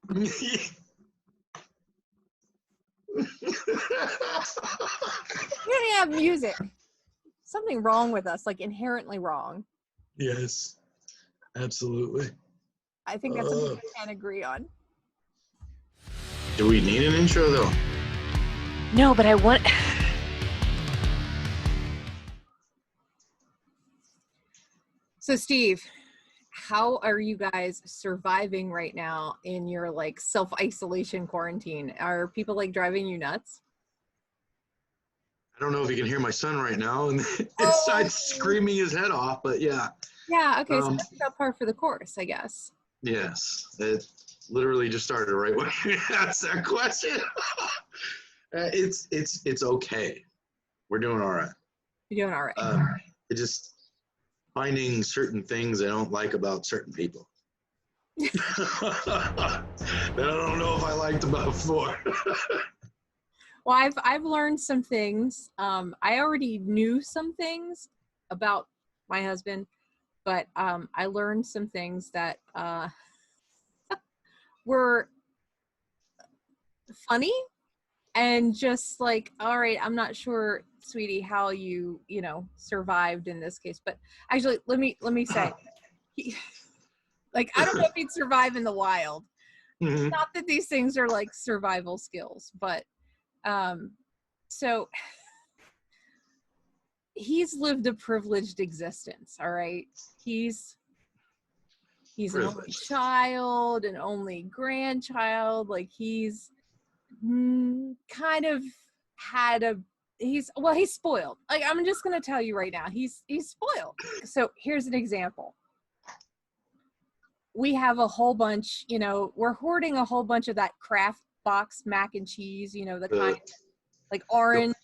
We don't have music. Something wrong with us, like inherently wrong. Yes, absolutely. I think that's something we can agree on. Do we need an intro though? No, but I want. So, Steve, how are you guys surviving right now in your like self-isolation quarantine? Are people like driving you nuts? I don't know if you can hear my son right now, and inside screaming his head off. But yeah. Yeah. Okay. So that's about par for the course, I guess. Yes, it literally just started right when you asked that question. It's okay. We're doing all right. You're doing all right. It just finding certain things I don't like about certain people. That I don't know if I liked about before. Well, I've learned some things. I already knew some things about my husband, but I learned some things that were funny and just like, all right, I'm not sure, sweetie, how you survived in this case. But actually, let me say, like, I don't know if he'd survive in the wild. Mm-hmm. Not that these things are like survival skills, but so he's lived a privileged existence. All right, he's an only child, an only grandchild. Like he's kind of had he's spoiled. Like I'm just gonna tell you right now, he's spoiled. So here's an example. We have a whole bunch, we're hoarding a whole bunch of that Kraft box mac and cheese, the kind like orange.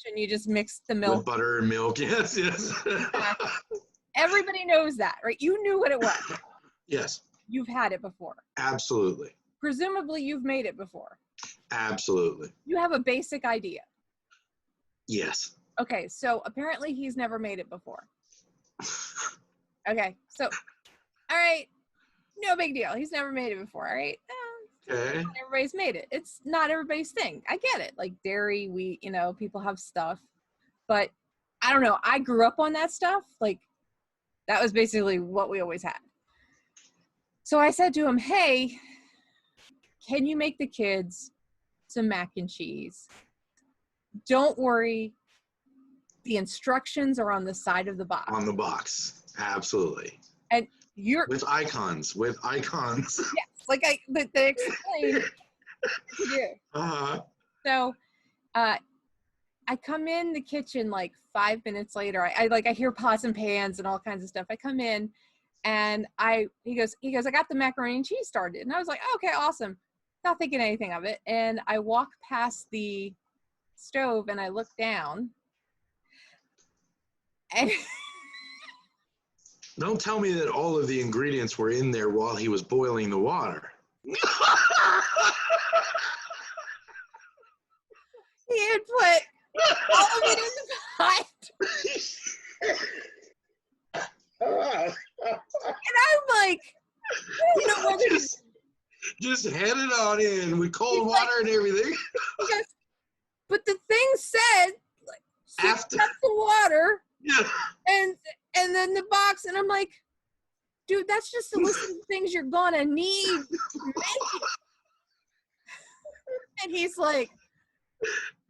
And you just mix the milk. With butter and milk, yes. Everybody knows that, right? You knew what it was. Yes. You've had it before. Absolutely. Presumably you've made it before. Absolutely. You have a basic idea. Yes. Okay, so apparently he's never made it before. Okay, so, all right, no big deal. He's never made it before, all right? Okay. Not everybody's made it. It's not everybody's thing. I get it. Like dairy, wheat, people have stuff. But I don't know. I grew up on that stuff. Like that was basically what we always had. So I said to him, hey, can you make the kids some mac and cheese? Don't worry. The instructions are on the side of the box. On the box. Absolutely. And you're with icons. Yes, like they explain. Yeah. So, I come in the kitchen like 5 minutes later. I hear pots and pans and all kinds of stuff. I come in, and he goes, I got the macaroni and cheese started, and I was like, oh, okay, awesome. Not thinking anything of it, and I walk past the stove and I look down, and. Don't tell me that all of the ingredients were in there while he was boiling the water. He had put all of it in the pot. And I'm like, I don't know whether just head it on in with cold water and everything. Because, but the thing said, like, 6 cups of water. Yeah. And then the box, and I'm like, dude, that's just a list of things you're gonna need to make it. And he's like,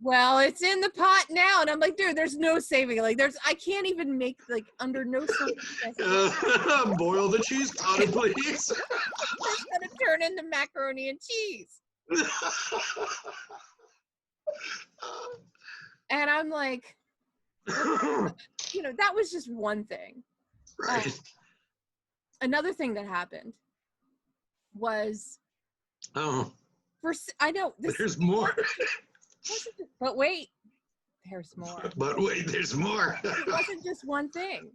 well, it's in the pot now. And I'm like, dude, there's no saving. Like, I can't even make, like, under no circumstances. Boil the cheese powder, please. It's gonna turn into macaroni and cheese. And I'm like, that was just one thing. Right. Another thing that happened was, I know there's more. But wait, there's more. There's more. It wasn't just one thing.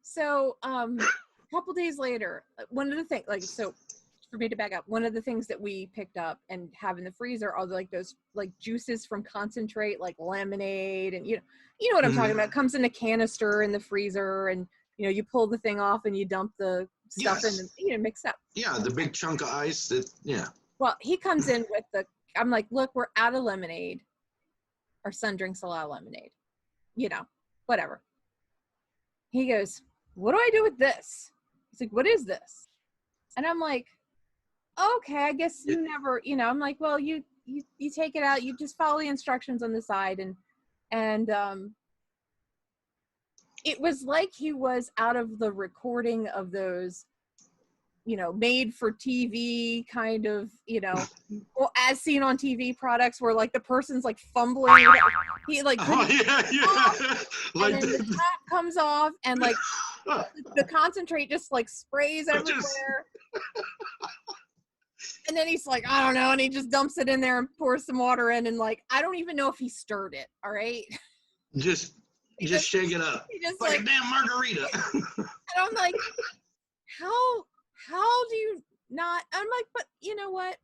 So, a couple days later, one of the things, like, so for me to back up, one of the things that we picked up and have in the freezer are like those like juices from concentrate, like lemonade, and you know what I'm talking about. It comes in a canister in the freezer, and you pull the thing off and you dump the stuff Yes. in the, mixed up. Yeah, the big chunk of ice. Well, he comes in with I'm like, look, we're out of lemonade. Our son drinks a lot of lemonade. Whatever. He goes, what do I do with this? He's like, what is this? And I'm like, okay, I guess you never, I'm like, well, you take it out, you just follow the instructions on the side. And it was like he was out of the recording of those, made for TV kind of, well, as seen on TV products where like the person's like fumbling. He like, Like and then the top comes off and like the concentrate just like sprays everywhere. And then he's like, I don't know. And he just dumps it in there and pours some water in. And like, I don't even know if he stirred it. All right. Just shake it up. Just like a damn margarita. And I'm like, how do you not? I'm like, but you know what?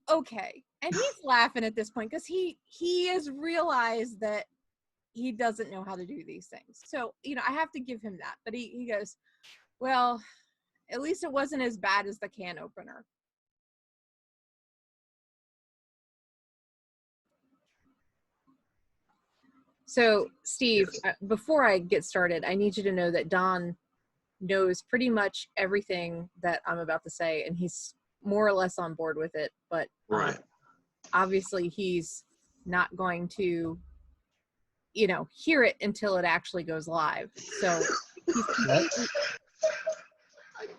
Okay. And he's laughing at this point because he has realized that he doesn't know how to do these things. So, I have to give him that. But he goes, well, at least it wasn't as bad as the can opener. So, Steve, before I get started, I need you to know that Don knows pretty much everything that I'm about to say, and he's more or less on board with it. But right. Obviously, he's not going to, hear it until it actually goes live. So, I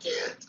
can't.